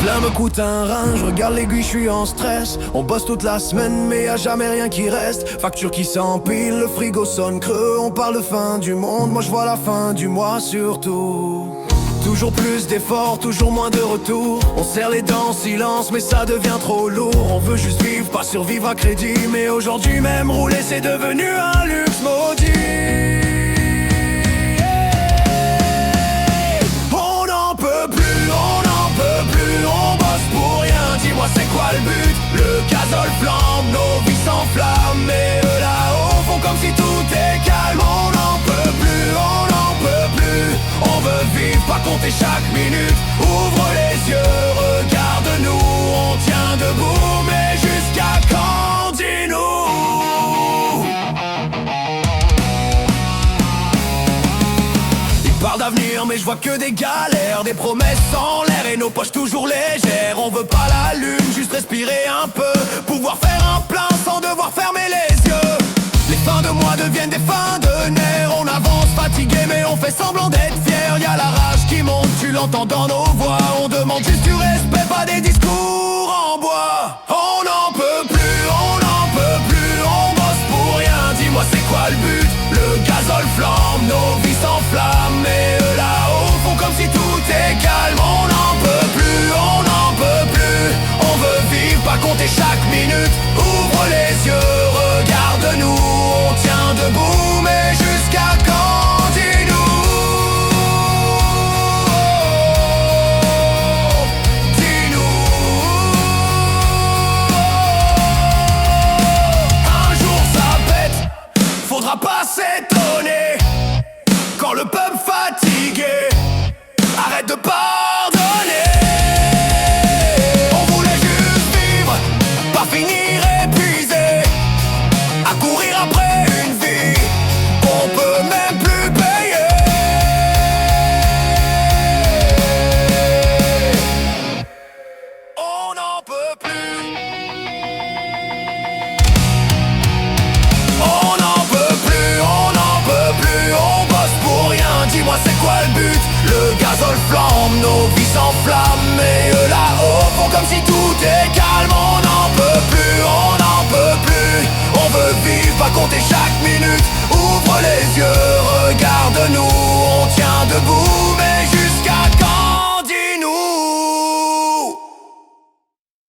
Plein me coûte un rein, je regarde l'aiguille, je suis en stress. On bosse toute la semaine mais y'a jamais rien qui reste. Facture qui s'empile, le frigo sonne creux. On parle de fin du monde, moi je vois la fin du mois surtout. Toujours plus d'efforts, toujours moins de retour. On serre les dents en silence mais ça devient trop lourd. On veut juste vivre, pas survivre à crédit. Mais aujourd'hui même rouler c'est devenu un luxe maudit. Dis-moi c'est quoi le but? Le gazole flambe, nos vies s'enflamment. Mais eux là-haut font comme si tout est calme. On n'en peut plus, on n'en peut plus. On veut vivre, pas compter chaque minute. Ouvre les yeux, regarde-nous. On tient debout, mais jusqu'à quand, dis-nous? Parle d'avenir mais je vois que des galères, des promesses en l'air et nos poches toujours légères. On veut pas la lune, juste respirer un peu, pouvoir faire un plein sans devoir fermer les yeux. Les fins de mois deviennent des fins de nerfs. On avance fatigué mais on fait semblant d'être fier. Y'a la rage qui monte, tu l'entends dans nos voix. On demande juste du respect, pas des discours en bois. On n'en peut plus, on n'en peut plus. On bosse pour rien, dis-moi c'est quoi le but? Le gazole flambe, nos vies s'enflamment. Mais eux là-haut font comme si tout est calme. On n'en peut plus, on n'en peut plus. On veut vivre, pas compter chaque minute. Ouvre les yeux, regarde-nous. On tient debout, mais jusqu'à quand, dis-nous? Dis-nous. Un jour ça pète, faudra pas s'étonner quand le peuple fatigué arrête de pardonner. On voulait juste vivre, pas finir épuisé, à courir après une vie qu'on peut même plus payer. On n'en peut plus. On n'en peut plus, on n'en peut plus. On bosse pour rien, dis-moi c'est quoi le but? Le gazole flambe, nos vies s'enflamment.